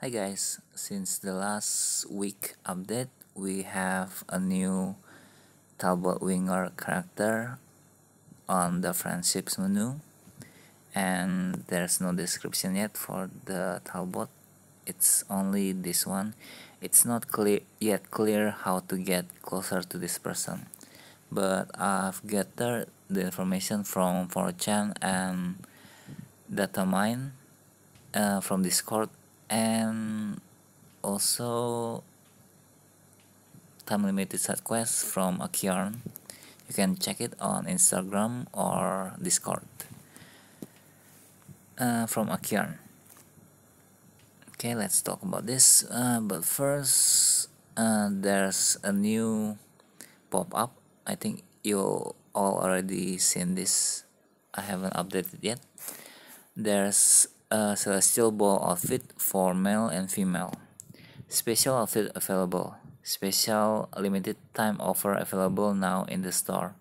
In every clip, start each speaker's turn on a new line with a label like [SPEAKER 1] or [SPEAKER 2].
[SPEAKER 1] Hi guys, since the last week update, we have a new Talbot Winger character on the friendships menu, and there's no description yet for the Talbot. It's only this one. It's not clear how to get closer to this person, but I've gathered the information from 4chan and datamine from Discord, and also time limited side quest from I-GGames. You can check it on Instagram or Discord from I-GGames. Okay, let's talk about this. But first, there's a new pop-up. I think you all already seen this. I haven't updated yet. There's a celestial ball outfit for male and female. Special outfit available. Special limited time offer available now in the store.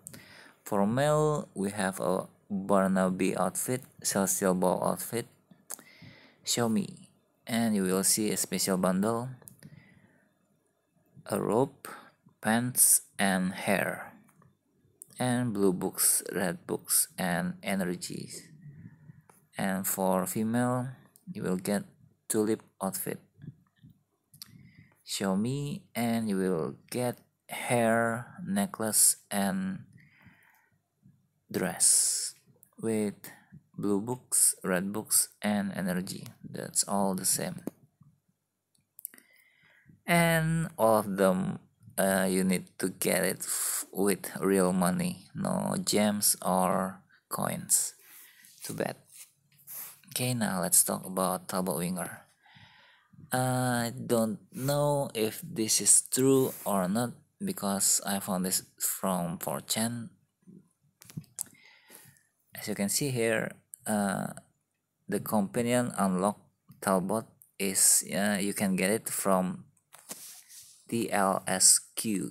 [SPEAKER 1] For male, we have a Barnaby outfit, Celestial Ball outfit. Show me, and you will see a special bundle, a robe, pants, and hair, and blue books, red books, and energies. And for female, you will get tulip outfit. Show me, and you will get hair, necklace, and dress with blue books, red books, and energy. That's all the same. And all of them, you need to get it with real money, no gems or coins. Too bad. Okay, now let's talk about Talbot Winger. I don't know if this is true or not because I found this from 4chan. As you can see here, the companion unlock Talbot is you can get it from TLSQT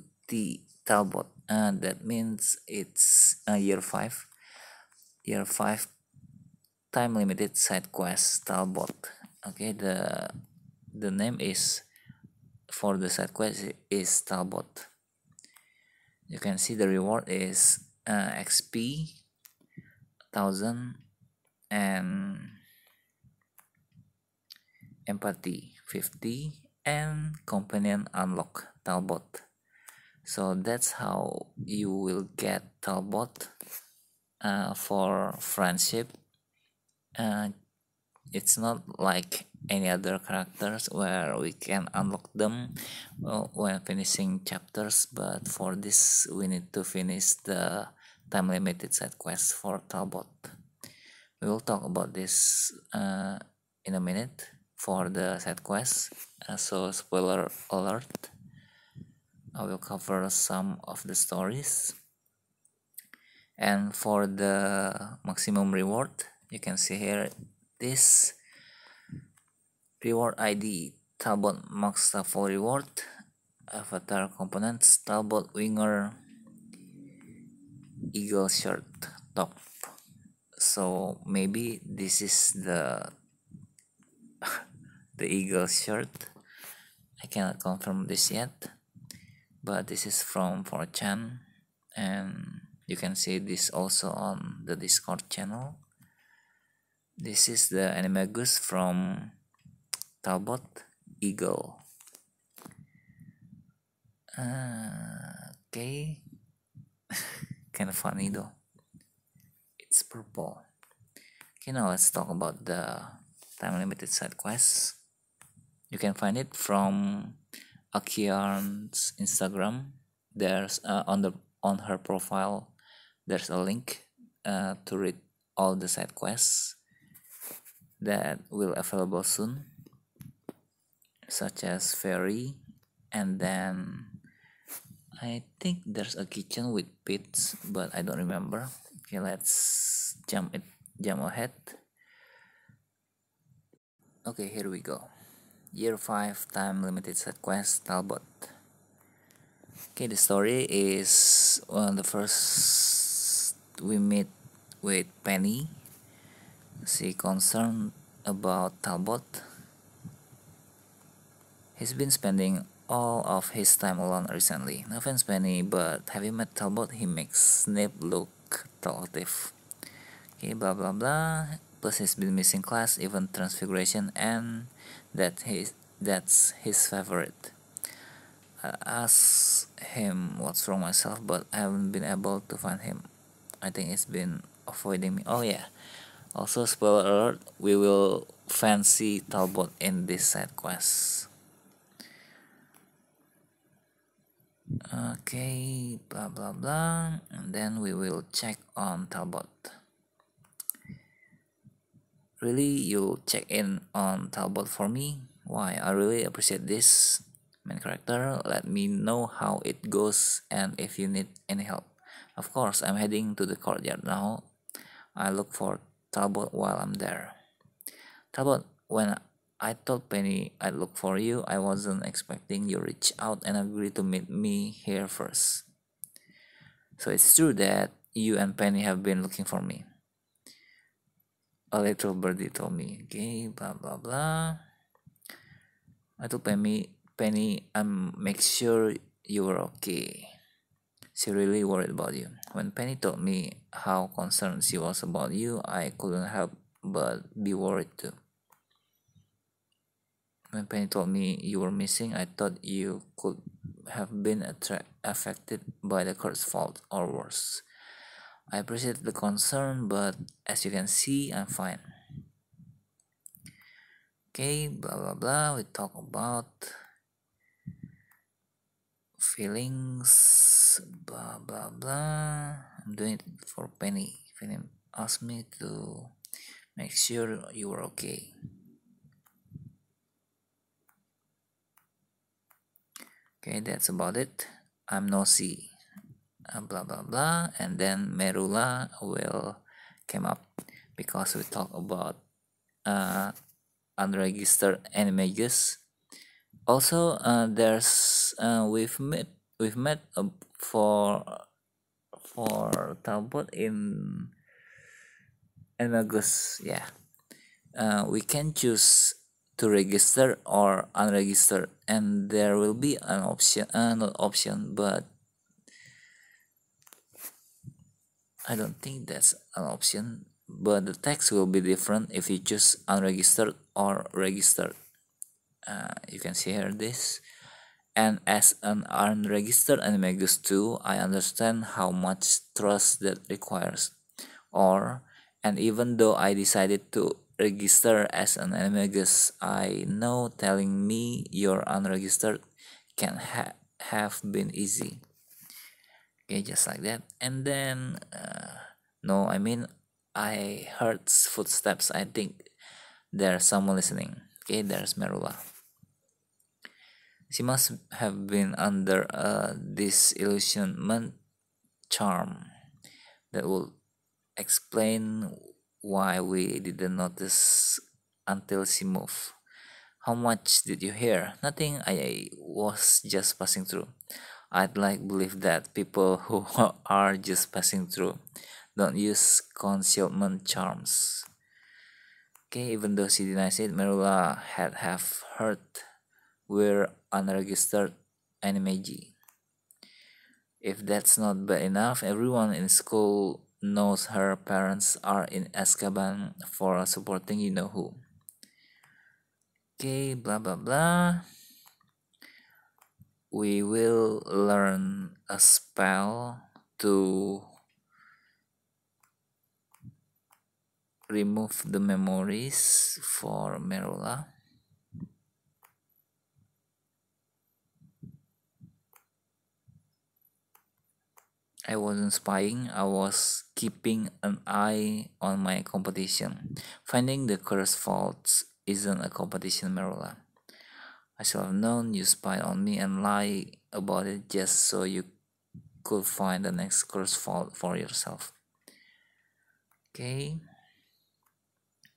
[SPEAKER 1] Talbot, and that means it's year 5 time limited side quest Talbot. Okay, the name is for the side quest is Talbot. You can see the reward is XP 1000 and empathy 50 and companion unlock Talbot. So that's how you will get Talbot for friendship. It's not like any other characters where we can unlock them when finishing chapters, but for this we need to finish the time limited side quest for Talbot. We will talk about this in a minute for the side quest. So spoiler alert, I will cover some of the stories. And for the maximum reward, you can see here this reward ID Talbot Max Staffel reward, avatar components Talbot Winger Eagle shirt top. So maybe this is the eagle shirt. I cannot confirm this yet, but this is from 4chan, and you can see this also on the Discord channel. This is the animagus from Talbot Eagle. Okay, kind of funny though. It's purple. Okay, now let's talk about the time limited side quests. You can find it from I-GGames Instagram. There's on her profile there's a link to read all the side quests that will available soon, such as ferry, and then I think there's a kitchen with pits, but I don't remember. Okay, let's jump ahead. Okay, here we go. Year 5 time limited side quest Talbot. Okay, the story is the first we meet with Penny. She concerned about Talbot. He's been spending all of his time alone recently. No offense, Penny, but have you met Talbot? He makes Snape look talkative. Okay, blah blah blah. Plus, he's been missing class, even Transfiguration, and that's his favorite. I asked him what's wrong myself, but I haven't been able to find him. I think he's been avoiding me. Oh yeah. Also, spoiler alert: we will fancy Talbot in this side quest. Okay, blah blah blah, and then we will check on Talbot. Really, you check in on Talbot for me? Why? I really appreciate this. Main character, let me know how it goes and if you need any help. Of course, I'm heading to the courtyard now. I look for Talbot while I'm there. Talbot, when I told Penny I'd look for you, I wasn't expecting you reach out and agree to meet me here first. So it's true that you and Penny have been looking for me. A little birdie told me. Okay, blah blah blah. I told Penny, make sure you were okay. She really worried about you. When Penny told me how concerned she was about you, I couldn't help but be worried too. When Penny told me you were missing, I thought you could have been affected by the curse fault or worse. I appreciate the concern, but as you can see, I'm fine. Okay, blah blah blah. We talk about feelings, blah blah blah. I'm doing it for Penny. Penny asked me to make sure you were okay. Okay, that's about it. I'm nosy. Blah blah blah, and then Merula will came up because we talk about unregistered animages. Also, there's we've met for Talbot in August. Yeah, we can choose to register or unregistered, and there will be an option, not option, but I don't think that's an option. But the text will be different if you choose unregistered or registered. You can see here this. And as an unregistered animagus too, I understand how much trust that requires. And even though I decided to register as an animagus, I know telling me you're unregistered can have been easy. Okay, just like that. And then, no, I mean, I heard footsteps. I think there's someone listening. Okay, there's Merula. She must have been under a disillusionment charm that will explain why we didn't notice until she moved. How much did you hear? Nothing, I was just passing through. I'd like believe that people who are just passing through don't use concealment charms. Okay, even though she denies it, Merula had have heard we're unregistered animagi. If that's not bad enough, everyone in school knows her parents are in Azkaban for supporting you know who. Okay, blah blah blah. We will learn a spell to remove the memories for Merula. I wasn't spying, I was keeping an eye on my competition. Finding the curse faults isn't a competition, Merula. I should have known you spied on me and lie about it just so you could find the next curse fault for yourself. Okay,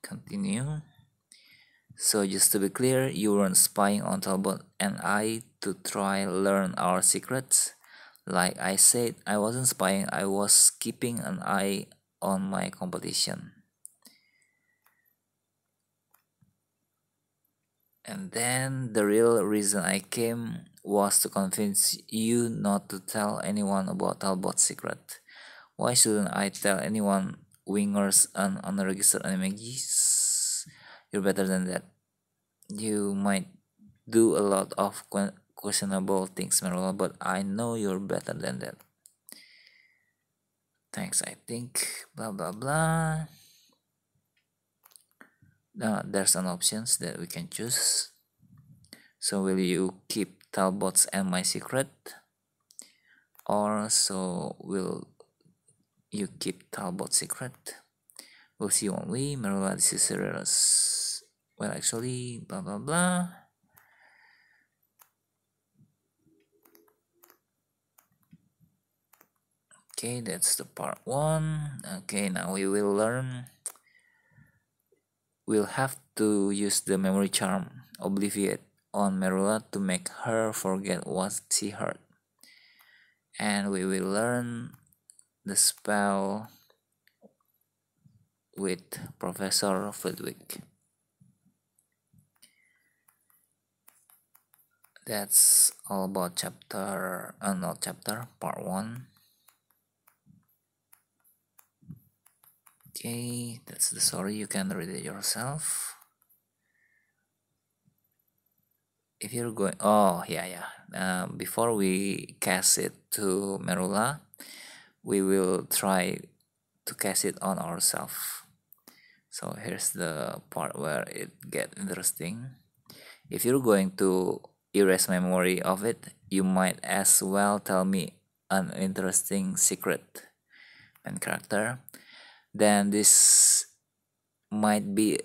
[SPEAKER 1] continue. So just to be clear, you weren't spying on Talbot and I to try learn our secrets. Like I said, I wasn't spying, I was keeping an eye on my competition. And then the real reason I came was to convince you not to tell anyone about Talbot's secret. Why shouldn't I tell anyone wingers and unregistered animagies? You're better than that. You might do a lot of questionable things, Marilla, but I know you're better than that. Thanks, I think. Blah blah blah. There's an options that we can choose. So will you keep Talbot's and my secret? Or so will you keep Talbot's secret? We'll see, won't we? Marilla, this is serious. Well, actually, blah blah blah. Okay, that's the part one. Okay, now we will learn. We'll have to use the memory charm Obliviate on Marilla to make her forget what she heard. And we will learn the spell with Professor Flitwick. That's all about not chapter, part 1. Okay, that's the story, you can read it yourself. If you're going, oh yeah, before we cast it to Merula, we will try to cast it on ourselves. So here's the part where it get interesting. If you're going to erase memory of it, you might as well tell me an interesting secret and character. Then this might be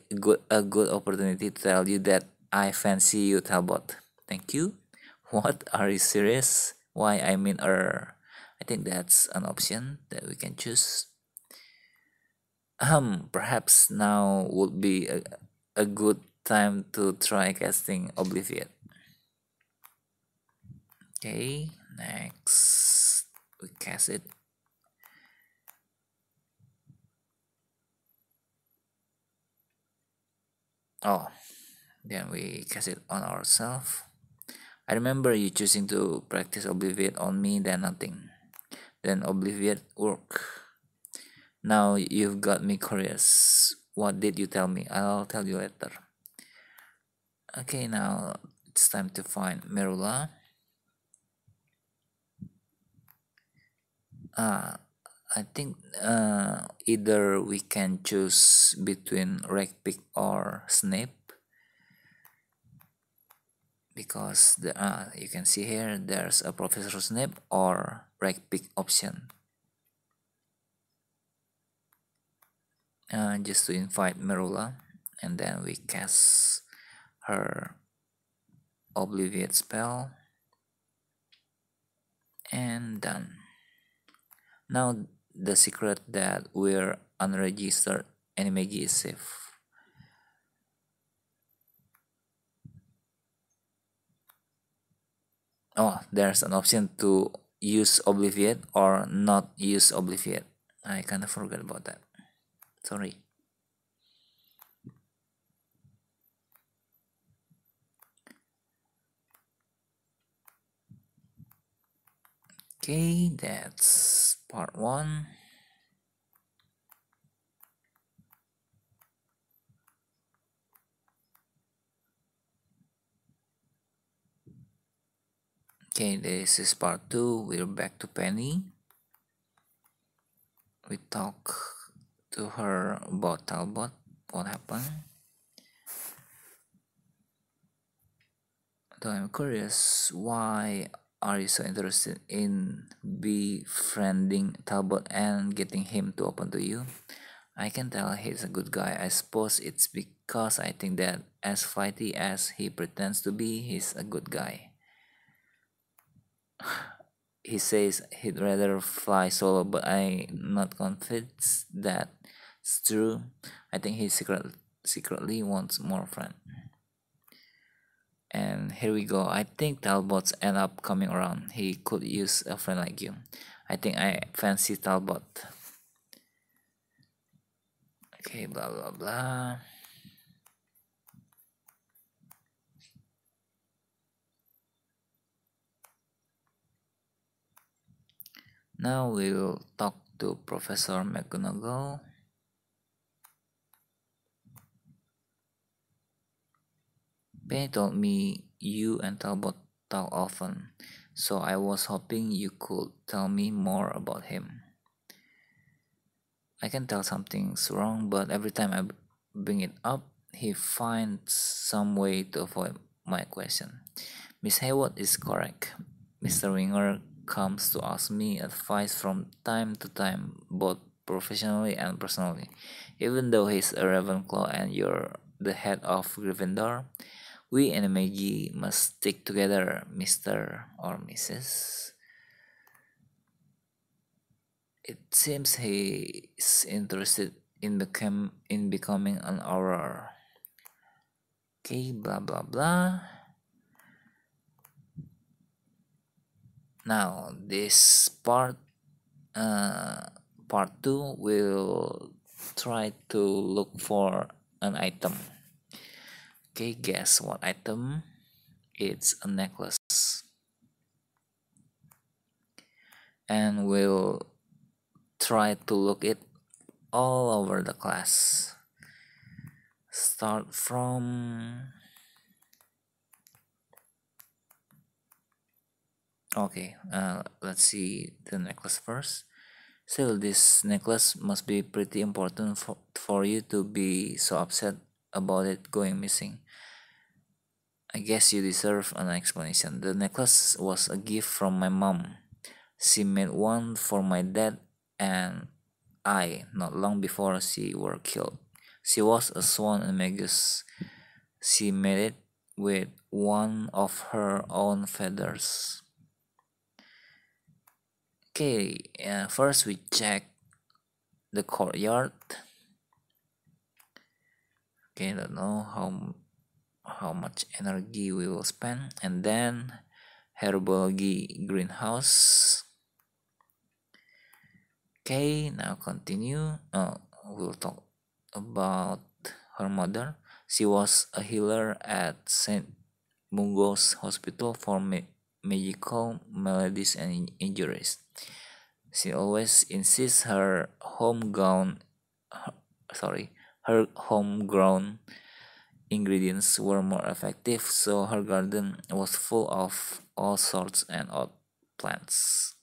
[SPEAKER 1] a good opportunity to tell you that I fancy you, Talbot. Thank you. What, are you serious? Why, I mean, I think that's an option that we can choose. Perhaps now would be a good time to try casting Obliviate. Okay, next we cast it. Oh, then we cast it on ourselves. I remember you choosing to practice Obliviate on me, then nothing. Then Obliviate work. Now you've got me curious. What did you tell me? I'll tell you later. Okay, now it's time to find Merula. I think either we can choose between Ragpick or Snape, because you can see here there's a Professor Snape or Ragpick option. Just to invite Merula, and then we cast her Obliviate spell, and done. Now the secret that we're unregistered animagi is safe. Oh, there's an option to use Obliviate or not use Obliviate. I kind of forgot about that. Sorry. Okay, that's part 1. Okay, this is part 2. We're back to Penny. We talk to her about Talbot, what happened. Though I'm curious, why are you so interested in befriending Talbot and getting him to open to you? I can tell he's a good guy. I suppose it's because I think that as flighty as he pretends to be, he's a good guy. He says he'd rather fly solo, but I'm not convinced that's true. I think he secretly wants more friends. And here we go. I think Talbot's end up coming around. He could use a friend like you. I think I fancy Talbot. Okay, blah blah blah. Now we'll talk to Professor McGonagall. Penny told me you and Talbot talk often, so I was hoping you could tell me more about him. I can tell something's wrong, but every time I bring it up, he finds some way to avoid my question. Miss Hayward is correct. Mr. Winger comes to ask me advice from time to time, both professionally and personally. Even though he's a Ravenclaw and you're the head of Gryffindor, we animagi must stick together, Mr. or Mrs. It seems he is interested in becoming an auror. Okay, blah blah blah. Now this part 2 will try to look for an item. Okay, guess what item? It's a necklace. And we'll try to look it all over the class. Start from... Okay, let's see the necklace first. Still, this necklace must be pretty important for you to be so upset about it going missing. I guess you deserve an explanation. The necklace was a gift from my mom. She made one for my dad and I not long before she were killed. She was a swan and magus. She made it with one of her own feathers. Okay, first we check the courtyard. Okay, I don't know how much energy we will spend, and then herbology greenhouse. Okay, now continue. We'll talk about her mother. She was a healer at St. Mungo's Hospital for magical maladies and injuries. She always insists her homegrown ingredients were more effective, so her garden was full of all sorts and odd plants.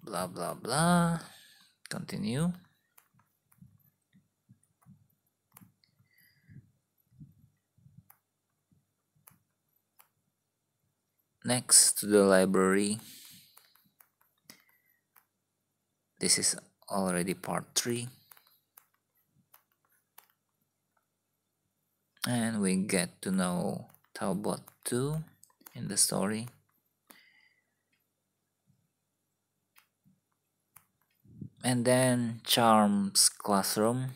[SPEAKER 1] Blah blah blah. Continue. Next to the library. This is already part 3. And we get to know Talbot too in the story. And then Charm's classroom.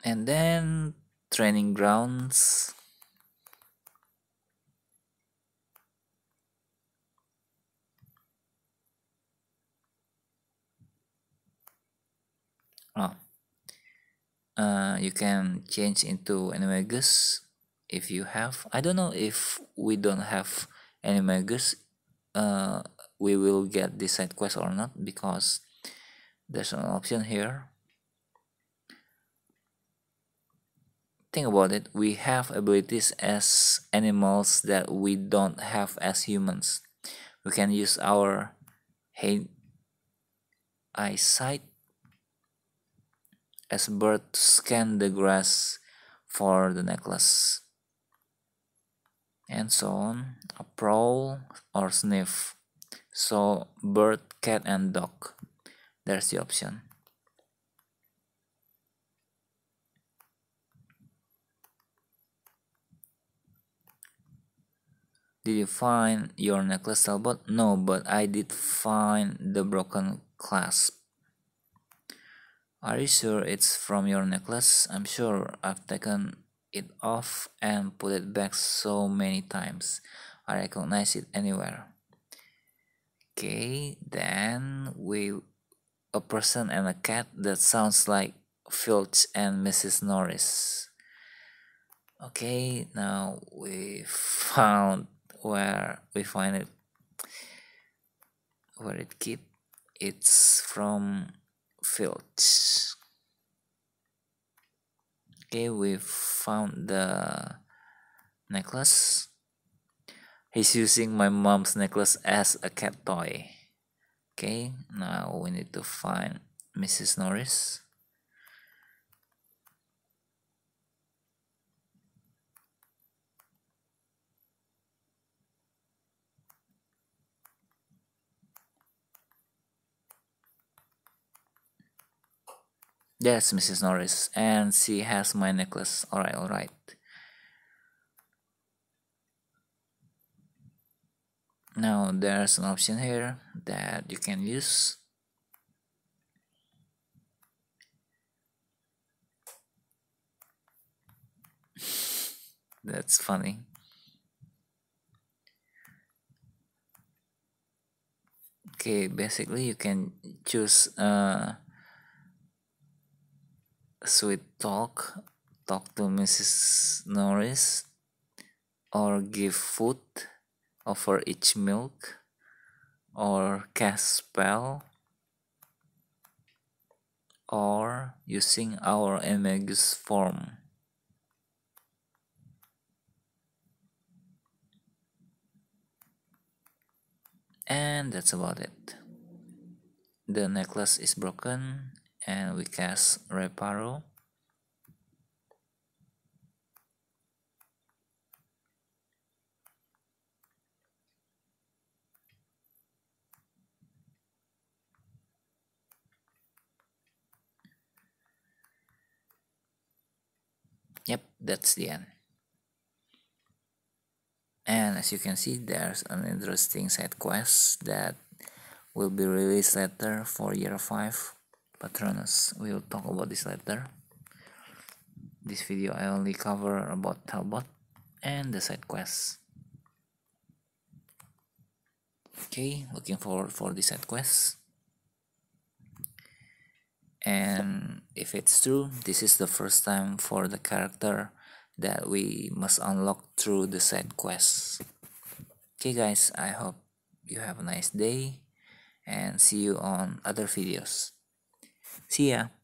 [SPEAKER 1] And then training grounds. Oh, you can change into animagus if you have. I don't know if we don't have animagus. We will get this side quest or not, because there's an option here. Think about it, we have abilities as animals that we don't have as humans. We can use our eyesight as bird to scan the grass for the necklace, and so on. A prowl or sniff. So bird, cat, and dog. There's the option. Did you find your necklace, Talbot? No, but I did find the broken clasp. Are you sure it's from your necklace? I'm sure. I've taken it off and put it back so many times. I recognize it anywhere. Okay, then a person and a cat. That sounds like Filch and Mrs. Norris. Okay, now we found where we find it, where it keep. It's from Filch. Okay, we found the necklace. He's using my mom's necklace as a cat toy. Okay, now we need to find Mrs. Norris. Yes, Mrs. Norris, and she has my necklace. Alright, alright. Now there's an option here that you can use. That's funny. Okay, basically you can choose sweet talk to Mrs. Norris, or give food, offer each milk, or cast spell, or using our Emegus form. And that's about it. The necklace is broken and we cast Reparo. Yep, that's the end. And as you can see, there's an interesting side quest that will be released later for year 5 Patronus. We'll talk about this later. This video I only cover about Talbott and the side quests. Okay, looking forward for the side quests. And if it's true, this is the first time for the character that we must unlock through the side quests. Okay guys, I hope you have a nice day and see you on other videos. See ya!